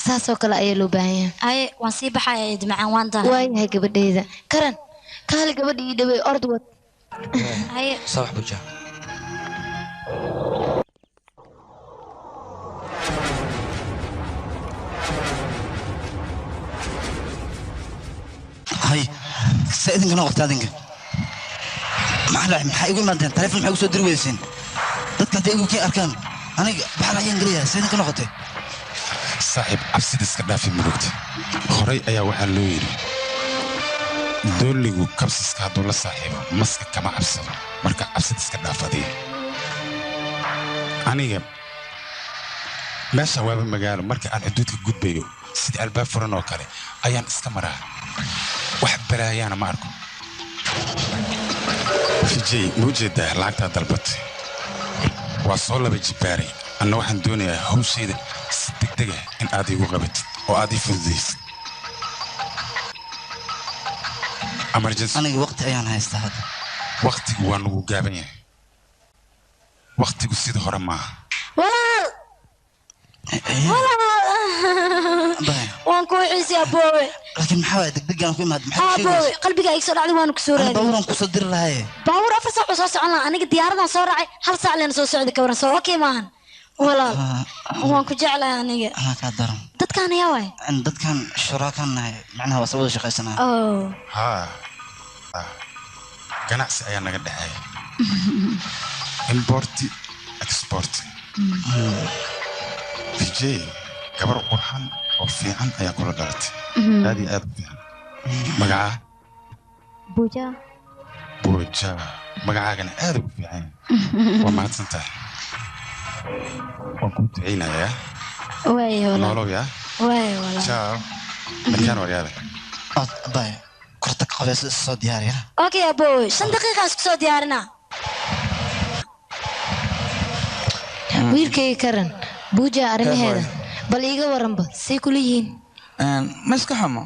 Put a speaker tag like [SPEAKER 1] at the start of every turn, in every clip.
[SPEAKER 1] saasoo kale ayaa loo baahan yahay
[SPEAKER 2] ay waan sii baxay idmacaan waan tahay
[SPEAKER 1] waayahay gabadhayda karan kaali gabadha ii dhawey ord wad
[SPEAKER 2] ay
[SPEAKER 3] صباح بوجه
[SPEAKER 4] هاي سيدنا كنا وقت هذينك maxay igu imaadeen telefoon maxay ugu soo diri weyseen dadka deegaanka ku arkaan aniga baxal ayaan galiyaa sideen ka noqotay
[SPEAKER 5] saaxiib absid iska dhaafi murugta horay ayaa waxaa loo yiri dooligu kabsiska hadduu la saaxiibo maska kama cabsado marka absid iska dhaafadiya aniga meesha waaba magaalo marka aan xuduudka gudbayo sida albaab furan oo kale ayaan iska maraa wax balaayaana ma arko فيجي موجودة لعقتها ضربت وصل بجباري أنا واحد دوني هو شيء دقيقة إن أدي وقبت وأدي فلزيس أمرجنس
[SPEAKER 4] أنا وقت أيام هاي استهاد
[SPEAKER 5] وقتي وأنا وجابني وقتي قصيد هرما
[SPEAKER 2] وان كوي عيسى أبوي
[SPEAKER 4] لكن محاول دقيقة في مهد
[SPEAKER 2] أبوي قلبي قاعد يكسر علي وأنا كسور
[SPEAKER 4] أنا باورن كسر لها
[SPEAKER 2] باور أفسح وصوص عنا أنا قد ديارنا صورعي هل ساعة لنا صوص عندك ورا صور أوكي مان ولا وان كجعله أنا
[SPEAKER 4] كادرم
[SPEAKER 2] دت كان يا واي
[SPEAKER 4] دت كان شراكان معناها وصلوا شيء قيسنا
[SPEAKER 2] أوه
[SPEAKER 5] ها ganacsi ayaa naga dhaxay import export VJ gabar qurxan oo fiican ayaa kula dhalatay aad iyo aad fiican magaca buuja magacaagana aad u fiican waa mahadsantahay waan ku duceynayaa
[SPEAKER 2] waay wala
[SPEAKER 5] nolow yaa
[SPEAKER 2] waay wala
[SPEAKER 5] ciao markaan waryaale
[SPEAKER 4] باي كرتك قبيس الصوت دياري
[SPEAKER 2] اوكي يا ابوي 5 دقيقة اسكو صوت ديارنا
[SPEAKER 1] wiilkay karan buuja arrimaheeda bal iiga waranba say kula yihiin
[SPEAKER 3] maska xamo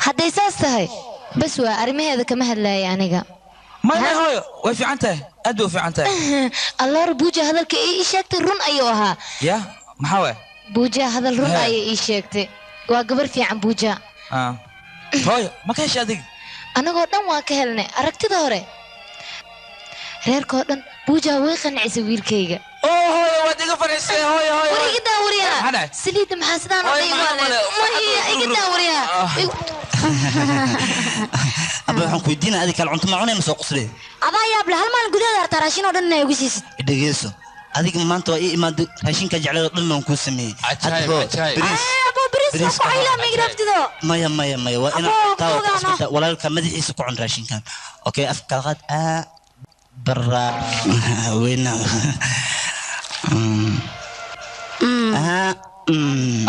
[SPEAKER 1] hadday saas tahay bas waa arrimaheeda kama hadlaaya aniga
[SPEAKER 3] ma hooyo way fiican tahay aad way fiican tahay
[SPEAKER 1] allah buuja hadalka ii sheegtay run ayuu ahaa
[SPEAKER 3] ya maxaa way
[SPEAKER 1] buuja hadal run ayay ii sheegtay waa gabar fiican buuja
[SPEAKER 3] hooyo ma ka heshay adiga
[SPEAKER 1] anagoo dhan waan ka helnay aragtida hore reerkoo dhan buuja way qancisay wiilkayga
[SPEAKER 3] hooyo waad iga fariisay hooyo
[SPEAKER 1] wariga wariya saliida maxaa sidaan oo dhiiwale iga daawariya
[SPEAKER 4] aba waxaan ku weydiinaa adiga kala cunto ma cunayna soo quslee
[SPEAKER 2] adaa yaab leh hal maalin gudaheeda arta raashin oo dhan inay ugu siisid
[SPEAKER 4] dhegeyso adiga maanta waa ii imaado raashinka jeclada dhan aan ku sameeyay
[SPEAKER 2] بس ما قايله ما يقدر
[SPEAKER 4] مايا وانا تاو walaalka madaxiisa ku cun raashinkan okay afka qad برا وين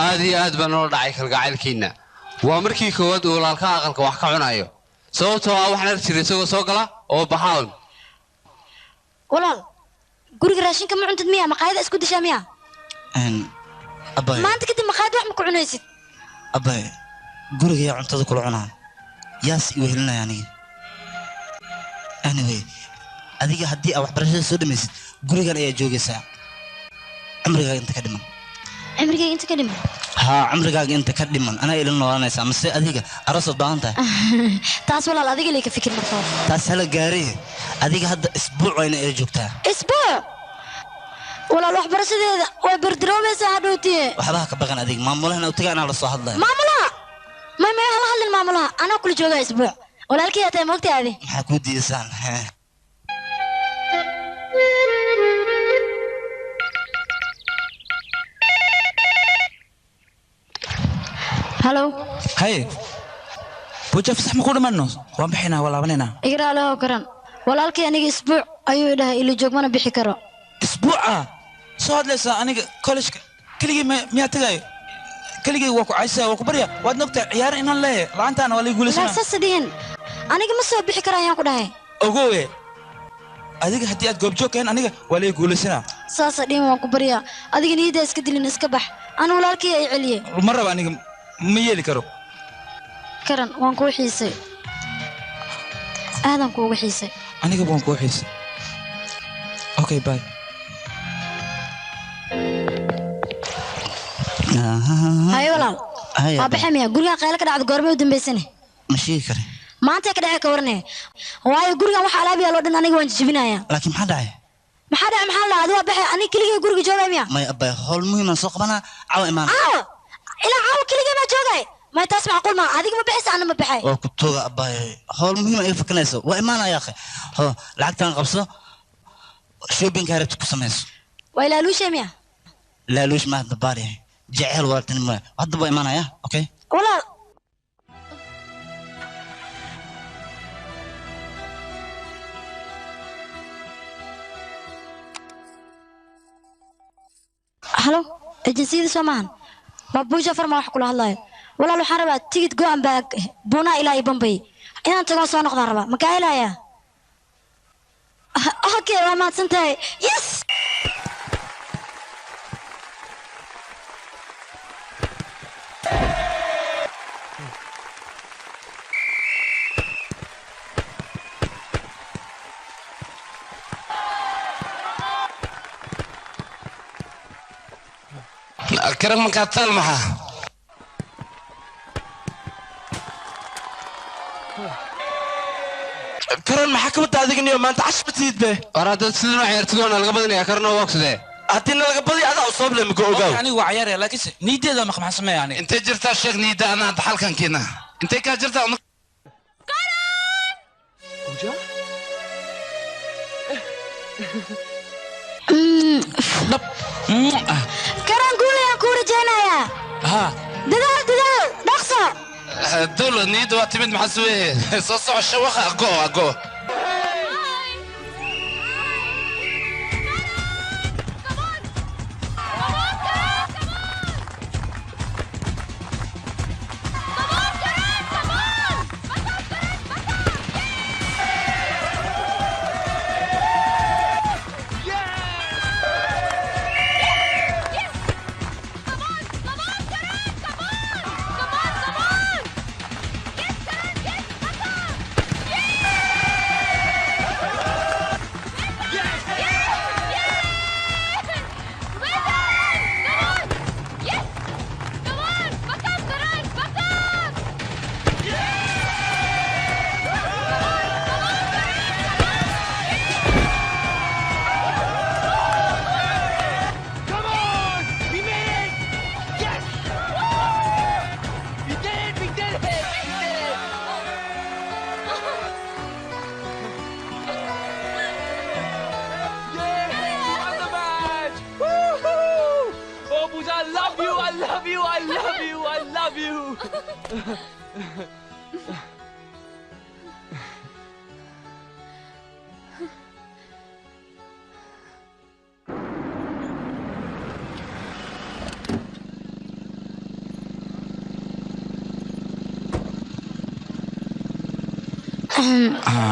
[SPEAKER 6] aadi aad baan noo dhacay kalgacaylkiina waa markii koowaad uu walaalka aqalka wax ka cunayo sababtoo ah waxaan arjiray isagoo soo gala oo baxaan
[SPEAKER 2] walaal guriga raashinka ma cuntid miya maqaayada isku dishaa miya
[SPEAKER 4] abay
[SPEAKER 2] maanta kadib maqaayad wax ma ku cunaysid
[SPEAKER 4] abay guriga yaa cuntada kula cunaa yaas igu helinaya aniga anyway adiga haddii aad waxbarashada soo dhamaysid gurigan ayaa joogaysaa cumrigaaga inta ka dhiman
[SPEAKER 2] cumrigaaga inta ka dhiman
[SPEAKER 4] haa cumrigaaga inta ka dhiman anaa ila noolanaysaa mase adiga aroosad baahan tahay
[SPEAKER 2] taas walaal adiga lee ka fikir markaa
[SPEAKER 4] taas hala gaaree adiga hadda isbuuc wayna ila joogtaa
[SPEAKER 2] isbuuc walaal waxbarashadeeda way bardaroobaysaa hadhowtiye
[SPEAKER 4] waxbaha ka baqan adiga maamulahan u tagaa anaa la soo hadlaya
[SPEAKER 2] maamulaha may hala hadlin maamulaha anaa kula joogaa isbuuc walaalkii yaa tahay moogtaadi
[SPEAKER 4] maxaa kuu diidasaan
[SPEAKER 2] هلو
[SPEAKER 3] هاي بوجا فسح ما كنا منو وان بحنا ولا بنينا
[SPEAKER 2] إقرأ له كرن ولا لك يعني أسبوع أيوة ده اللي جوك ما نبيح كرا
[SPEAKER 3] أسبوع صاد لسه أنا كلش كلي مية تلاي كلي وكو عيسى وكو بريا واد نقطة عيار إن الله لا أنت أنا ولا يقول
[SPEAKER 2] لا سسدين أنا كم سوى بيح كرا يا كده
[SPEAKER 3] أقوى أديك حتى أتقول جوك أنا ولا يقول سنا
[SPEAKER 2] سسدين وكو بريا أديك نيدا إسكدلي نسكبح أنا ولا لك يا عليا
[SPEAKER 3] مرة أنا مية كرو
[SPEAKER 2] كرن وانكو حيسي هذا كو حيسي
[SPEAKER 3] أنا كم وانكو حيسي أوكي باي
[SPEAKER 2] هاي والله بحمية قولي قيلك دعد قربي ودنبيسني
[SPEAKER 4] ماشي كري
[SPEAKER 2] ما أنت كده كورني واي قولي وح على أبي الودن أنا جوان جبنايا
[SPEAKER 4] لكن ما حدا
[SPEAKER 2] ما حدا محل هذا بحي أنا كلي قولي جوابي ميا
[SPEAKER 4] ما يبقى هول مهم سوق بنا عاو إيمان
[SPEAKER 2] إلا عاو كلي ما جوابي ما تسمع قول ما هذيك ما بحس أنا ما بحي
[SPEAKER 4] وكتوغا أباي هول مهم أي فكنيسو وإيمان يا أخي هو لعقتان قبصه شو بين كارت كسميس
[SPEAKER 2] وإلا لوش ميا
[SPEAKER 4] لا لوش ما دباري جعل ورتني ما هذا بو إيمان يا أوكي
[SPEAKER 2] ولا هلو الجنسية سمان بابوجا فرما wax kula hadlayo walaal waxaan rabaa tigid go'an baa buna ilaa Bombay inaan tago soo noqdaan rabaa ma ka helaya okay waa maadsantahay yes
[SPEAKER 7] كرم مقاتل معها كرم محاكمة هذيك اليوم ما انت عش بتزيد به
[SPEAKER 6] وراد سنين عيرتون القبضني يا كرنا وقت ده
[SPEAKER 7] هاتينا القبضي هذا أصاب لهم جو
[SPEAKER 3] يعني وعيار لكن نيدي هذا مخ محسمة يعني
[SPEAKER 7] انت جرت الشيخ نيدا انا حال كان كنا انت كجرت كرم
[SPEAKER 3] وجا
[SPEAKER 2] كرم قولي يا كوري جينا
[SPEAKER 3] ها
[SPEAKER 2] ددال نقصة
[SPEAKER 7] دول نيد واتمد محسوي صوصو الشوخة اقو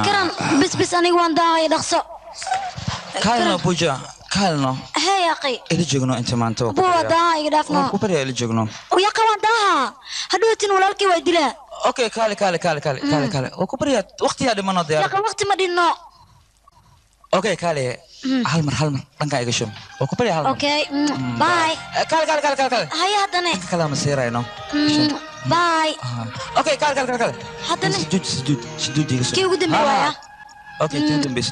[SPEAKER 2] كرم بس أنا وان داعي دخسو
[SPEAKER 3] كالنا بوجا كالنا
[SPEAKER 2] هي يا أخي
[SPEAKER 3] اللي جوجنا أنت ما أنت
[SPEAKER 2] بوا داعي دافنا
[SPEAKER 3] كوبري اللي جوجنا
[SPEAKER 2] ويا كمان داها هدوتين ولا لكي ويدلا
[SPEAKER 3] أوكي كالي وكوبري وقتي هذا ما نضيع
[SPEAKER 2] يا أخي وقت ما دينو
[SPEAKER 3] أوكي كالي هالمر لنكا يقشم وكوبري هالمر
[SPEAKER 2] أوكي باي
[SPEAKER 3] كالي
[SPEAKER 2] هيا هدني
[SPEAKER 3] كلام سيرة إنه
[SPEAKER 2] باي
[SPEAKER 3] اوكي كال
[SPEAKER 2] هدني
[SPEAKER 3] سجود يقصد
[SPEAKER 2] كي قدام بوايا
[SPEAKER 3] اوكي تندم بس